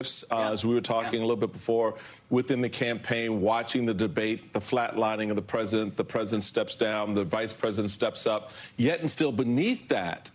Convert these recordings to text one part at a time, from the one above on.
As we were talking a little bit before, within the campaign, watching the debate, the flatlining of the president steps down, the vice president steps up, yet and still beneath that,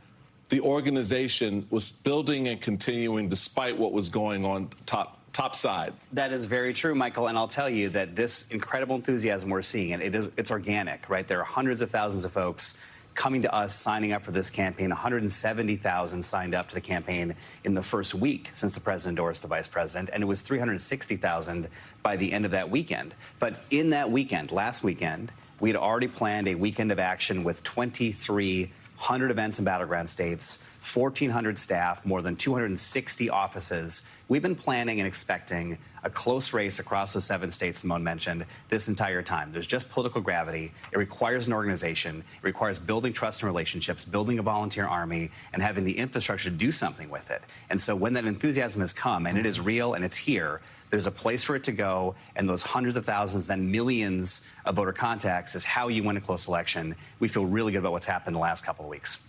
the organization was building and continuing despite what was going on top side. That is very true, Michael, and I'll tell you that this incredible enthusiasm we're seeing, and it's organic, right? There are hundreds of thousands of folks coming to us, signing up for this campaign. 170,000 signed up to the campaign in the first week since the president endorsed the vice president, and it was 360,000 by the end of that weekend. But in that weekend, last weekend, we had already planned a weekend of action with 2,300 events in battleground states, 1,400 staff, more than 260 offices. We've been planning and expecting a close race across the 7 states Simone mentioned this entire time. There's just political gravity. It requires an organization. It requires building trust and relationships, building a volunteer army, and having the infrastructure to do something with it. And so when that enthusiasm has come, and it is real and it's here, there's a place for it to go, and those hundreds of thousands, then millions of voter contacts is how you win a close election. We feel really good about what's happened in the last couple of weeks.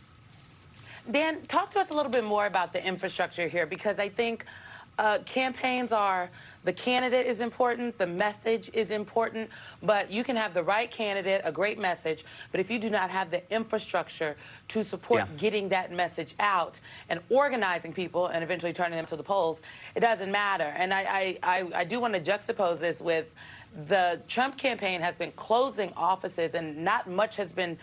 Dan, talk to us a little bit more about the infrastructure here, because I think campaigns are, the candidate is important, the message is important, but you can have the right candidate, a great message, but if you do not have the infrastructure to support getting that message out and organizing people and eventually turning them to the polls, it doesn't matter. And I do want to juxtapose this with the Trump campaign has been closing offices and not much has been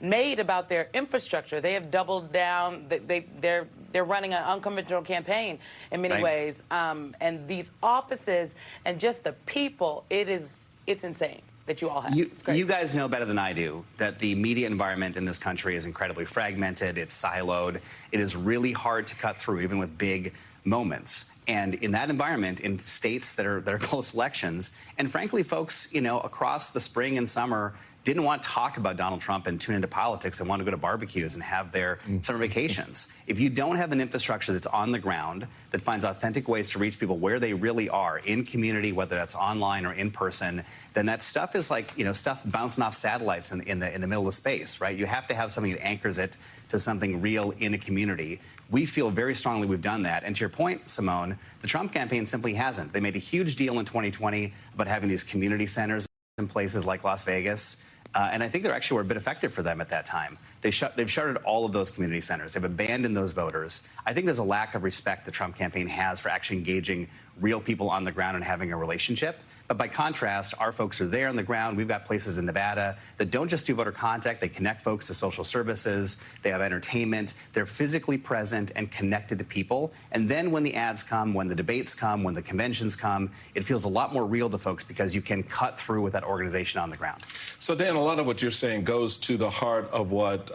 made about their infrastructure. They have doubled down. They're running an unconventional campaign in many ways. And these offices and just the people, it's insane that you all have. You guys know better than I do that the media environment in this country is incredibly fragmented. It's siloed. It is really hard to cut through, even with big moments. And in that environment, in states that are close elections, and frankly, folks, you know, across the spring and summer, didn't want to talk about Donald Trump and tune into politics and want to go to barbecues and have their summer vacations. If you don't have an infrastructure that's on the ground, that finds authentic ways to reach people where they really are, in community, whether that's online or in person, then that stuff is like, you know, stuff bouncing off satellites in the middle of space, right? You have to have something that anchors it to something real in a community. We feel very strongly we've done that. And to your point, Simone, the Trump campaign simply hasn't. They made a huge deal in 2020 about having these community centers in places like Las Vegas. And I think they actually were a bit effective for them at that time. They've shuttered all of those community centers. They've abandoned those voters. I think there's a lack of respect the Trump campaign has for actually engaging real people on the ground and having a relationship. But by contrast, our folks are there on the ground. We've got places in Nevada that don't just do voter contact. They connect folks to social services. They have entertainment. They're physically present and connected to people. And then when the ads come, when the debates come, when the conventions come, it feels a lot more real to folks because you can cut through with that organization on the ground. So, Dan, a lot of what you're saying goes to the heart of what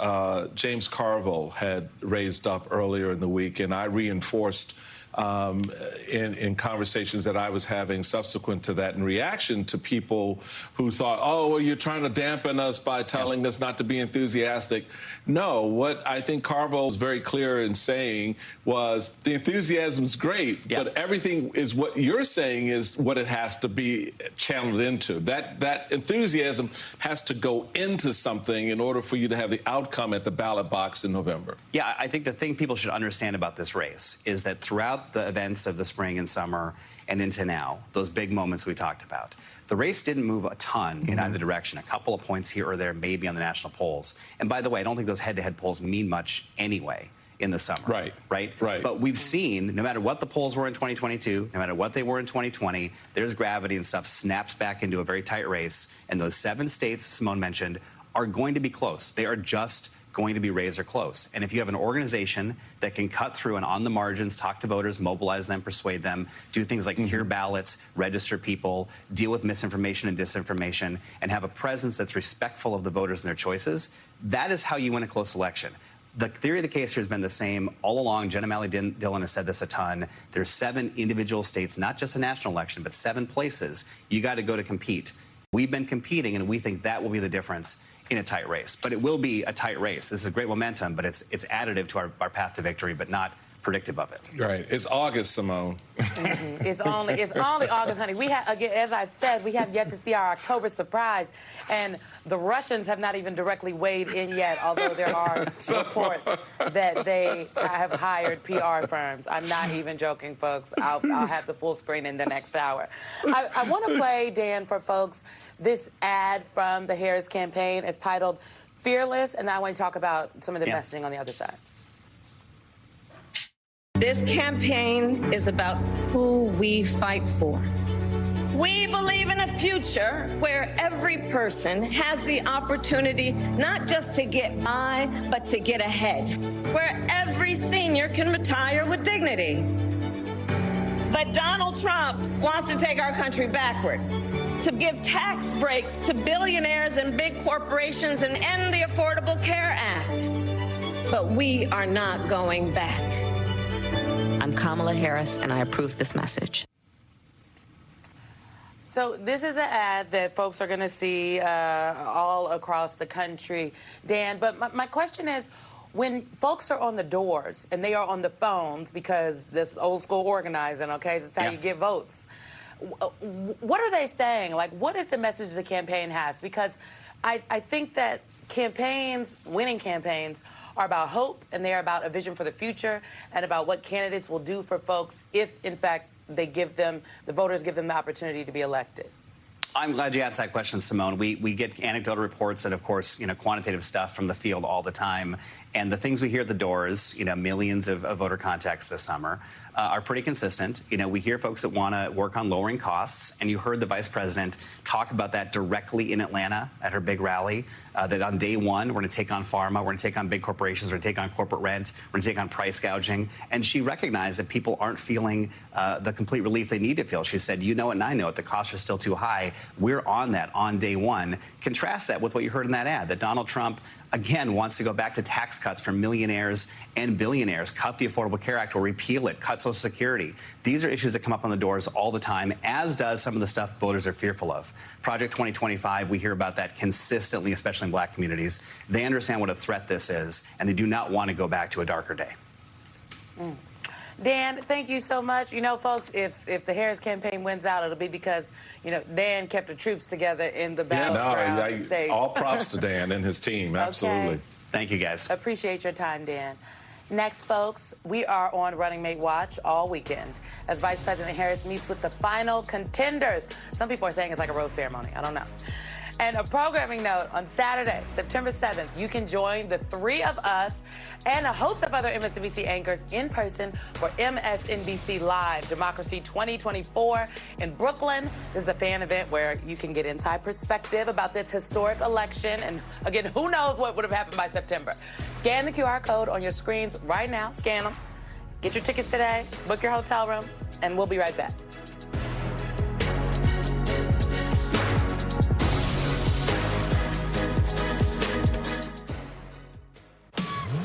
James Carville had raised up earlier in the week, and I reinforced in conversations that I was having subsequent to that in reaction to people who thought, oh, well, you're trying to dampen us by telling us not to be enthusiastic. No, what I think Carville was very clear in saying was the enthusiasm's great, but everything is what you're saying is what it has to be channeled into. That enthusiasm has to go into something in order for you to have the outcome at the ballot box in November. Yeah, I think the thing people should understand about this race is that throughout the events of the spring and summer and into now, those big moments we talked about, the race didn't move a ton in either direction. A couple of points here or there, maybe on the national polls. And by the way, I don't think those head-to-head polls mean much anyway in the summer. Right. But we've seen, no matter what the polls were in 2022, no matter what they were in 2020, there's gravity and stuff snaps back into a very tight race. And those 7 states Simone mentioned are going to be close. They are just going to be razor close. And if you have an organization that can cut through and on the margins, talk to voters, mobilize them, persuade them, do things like hear ballots, register people, deal with misinformation and disinformation, and have a presence that's respectful of the voters and their choices, that is how you win a close election. The theory of the case here has been the same all along. Jen O'Malley-Dillon has said this a ton. There's 7 individual states, not just a national election, but 7 places you got to go to compete. We've been competing, and we think that will be the difference in a tight race. But it will be a tight race. This is great momentum, but it's additive to our path to victory, but not predictive of it. Right. It's August, Simone. It's only August, honey. We have, again, as I said, we have yet to see our October surprise, and the Russians have not even directly weighed in yet, although there are reports that they have hired PR firms. I'm not even joking, folks. I'll have the full screen in the next hour. I want to play, Dan, for folks, this ad from the Harris campaign. It's titled Fearless, and I want to talk about some of the messaging on the other side. This campaign is about who we fight for. We believe in a future where every person has the opportunity not just to get by, but to get ahead, where every senior can retire with dignity. But Donald Trump wants to take our country backward, to give tax breaks to billionaires and big corporations and end the Affordable Care Act. But we are not going back. I'm Kamala Harris, and I approve this message. So this is an ad that folks are going to see all across the country, Dan. But my question is, when folks are on the doors and they are on the phones, because this old school organizing, okay, this is how you get votes, what are they saying? Like, what is the message the campaign has? Because I think that campaigns, winning campaigns, are about hope, and they are about a vision for the future and about what candidates will do for folks if, in fact, they give them, the voters give them the opportunity to be elected. I'm glad you asked that question, Simone. We get anecdotal reports and, of course, quantitative stuff from the field all the time. And the things we hear at the doors, millions of voter contacts this summer, are pretty consistent. We hear folks that want to work on lowering costs, and you heard the vice president talk about that directly in Atlanta at her big rally, that on day one, we're going to take on pharma, we're going to take on big corporations, we're going to take on corporate rent, we're going to take on price gouging. And she recognized that people aren't feeling the complete relief they need to feel. She said, you know it and I know it, the costs are still too high. We're on that on day one. Contrast that with what you heard in that ad, that Donald Trump again wants to go back to tax cuts for millionaires and billionaires, cut the Affordable Care Act or repeal it, cut Social Security. These are issues that come up on the doors all the time, as does some of the stuff voters are fearful of. Project 2025, we hear about that consistently, especially in black communities. They understand what a threat this is, and they do not want to go back to a darker day. Dan, thank you so much. Folks, if the Harris campaign wins out, it'll be because, Dan kept the troops together in the battleground state. All props to Dan and his team. Absolutely. Okay. Thank you, guys. Appreciate your time, Dan. Next, folks, we are on Running Mate Watch all weekend as Vice President Harris meets with the final contenders. Some people are saying it's like a rose ceremony. I don't know. And a programming note, on Saturday, September 7th, you can join the three of us and a host of other MSNBC anchors in person for MSNBC Live Democracy 2024 in Brooklyn. This is a fan event where you can get inside perspective about this historic election. And again, who knows what would have happened by September. Scan the QR code on your screens right now. Scan them. Get your tickets today. Book your hotel room. And we'll be right back.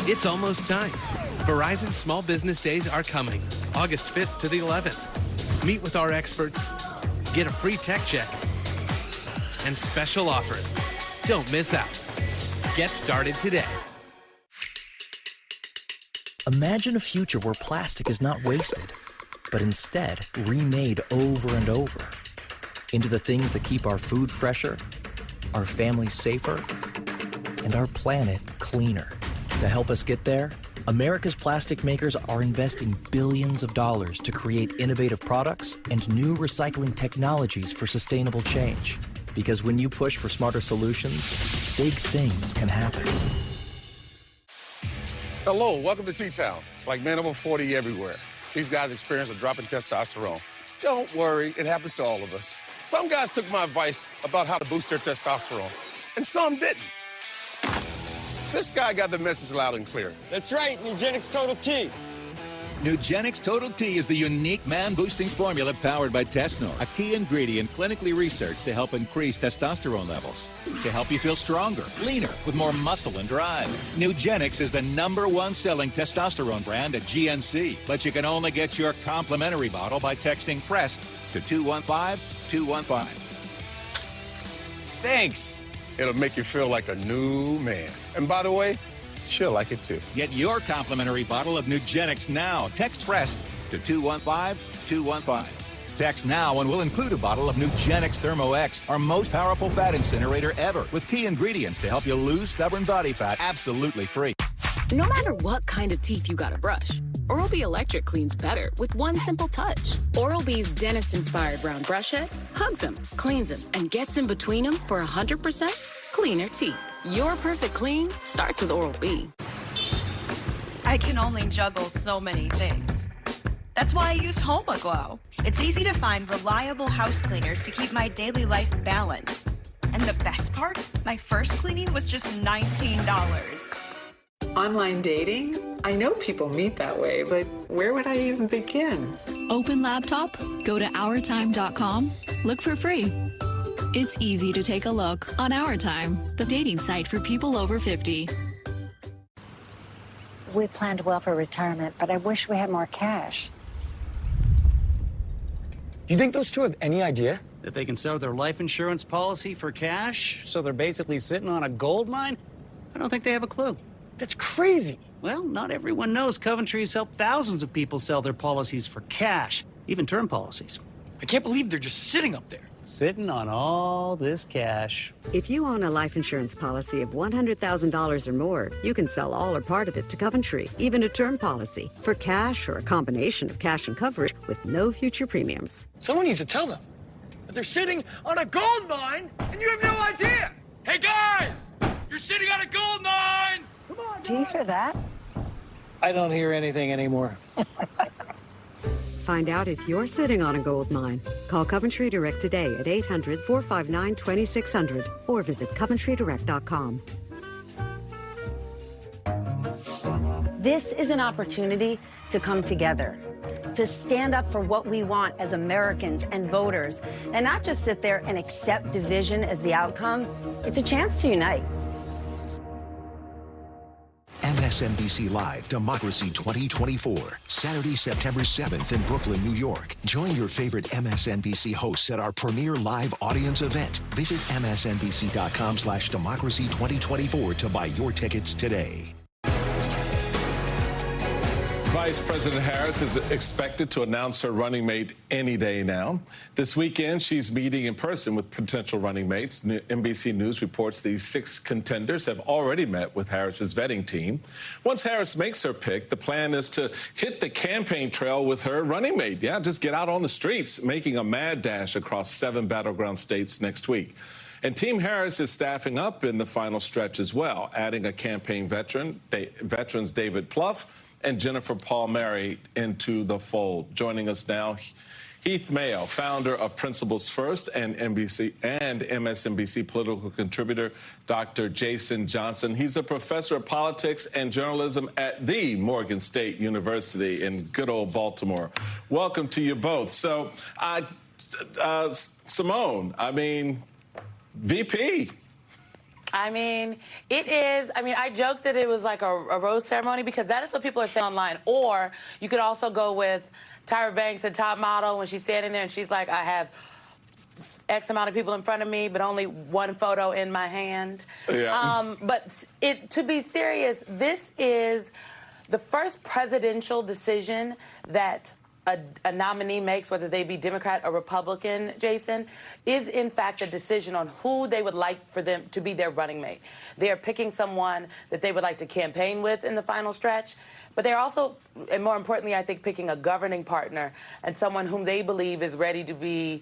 It's almost time. Verizon Small Business Days are coming, August 5th to the 11th. Meet with our experts, get a free tech check, and special offers. Don't miss out. Get started today. Imagine a future where plastic is not wasted, but instead remade over and over into the things that keep our food fresher, our families safer, and our planet cleaner. To help us get there, America's plastic makers are investing billions of dollars to create innovative products and new recycling technologies for sustainable change. Because when you push for smarter solutions, big things can happen. Hello, welcome to T-Town. Like men over 40 everywhere. These guys experience a drop in testosterone. Don't worry, it happens to all of us. Some guys took my advice about how to boost their testosterone, and some didn't. This guy got the message loud and clear. That's right, Nugenix Total T. Nugenix Total T is the unique man-boosting formula powered by Tesnor, a key ingredient clinically researched to help increase testosterone levels, to help you feel stronger, leaner, with more muscle and drive. Nugenix is the #1 selling testosterone brand at GNC, but you can only get your complimentary bottle by texting PRESSED to 215-215. Thanks. It'll make you feel like a new man. And by the way, She'll like it too. Get your complimentary bottle of Nugenix now. Text PRESS to 215-215. Text now and we'll include a bottle of Nugenix Thermo X, our most powerful fat incinerator ever, with key ingredients to help you lose stubborn body fat absolutely free. No matter what kind of teeth you gotta brush, Oral-B Electric cleans better with one simple touch. Oral-B's dentist-inspired round brush head hugs them, cleans them, and gets in between them for 100% cleaner teeth. Your perfect clean starts with Oral-B. I can only juggle so many things. That's why I use HomeGlow. It's easy to find reliable house cleaners to keep my daily life balanced. And the best part? My first cleaning was just $19. Online dating? I know people meet that way, but where would I even begin? Open laptop, go to OurTime.com, look for free. It's easy to take a look on Our Time, the dating site for people over 50. We planned well for retirement, but I wish we had more cash. You think those two have any idea that they can sell their life insurance policy for cash, so they're basically sitting on a gold mine? I don't think they have a clue. That's crazy. Well, not everyone knows Coventry has helped thousands of people sell their policies for cash, even term policies. I can't believe they're just sitting up there. Sitting on all this cash. If you own a life insurance policy of $100,000 or more, you can sell all or part of it to Coventry, even a term policy, for cash or a combination of cash and coverage with no future premiums. Someone needs to tell them that they're sitting on a gold mine and you have no idea. Hey, guys! You're sitting on a gold mine! Do you hear that? I don't hear anything anymore. Find out if you're sitting on a gold mine. Call Coventry Direct today at 800-459-2600 or visit CoventryDirect.com. This is an opportunity to come together, to stand up for what we want as Americans and voters, and not just sit there and accept division as the outcome. It's a chance to unite. MSNBC Live Democracy 2024, Saturday, September 7th in Brooklyn, New York. Join your favorite MSNBC hosts at our premier live audience event. Visit msnbc.com/democracy2024 to buy your tickets today. Vice President Harris is expected to announce her running mate any day now. This weekend, she's meeting in person with potential running mates. NBC News reports these 6 contenders have already met with Harris's vetting team. Once Harris makes her pick, the plan is to hit the campaign trail with her running mate. Yeah, just get out on the streets, making a mad dash across 7 battleground states next week. And Team Harris is staffing up in the final stretch as well, adding a campaign veterans David Plouffe and Jennifer Palmieri into the fold. Joining us now, Heath Mayo, founder of Principles First and MSNBC political contributor, Dr. Jason Johnson. He's a professor of politics and journalism at the Morgan State University in good old Baltimore. Welcome to you both. So, Simone, VP. It is. I joked that it was like a rose ceremony because that is what people are saying online. Or you could also go with Tyra Banks at Top Model when she's standing there and she's like, I have X amount of people in front of me, but only one photo in my hand. Yeah. But to be serious, this is the first presidential decision that a nominee makes, whether they be Democrat or Republican, Jason, is in fact a decision on who they would like for them to be their running mate. They are picking someone that they would like to campaign with in the final stretch, but they're also, and more importantly, I think, picking a governing partner and someone whom they believe is ready to be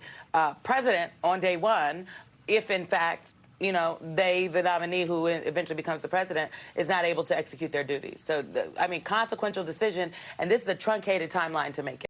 president on day one, if in fact, the nominee who eventually becomes the president, is not able to execute their duties. So, consequential decision, and this is a truncated timeline to make it.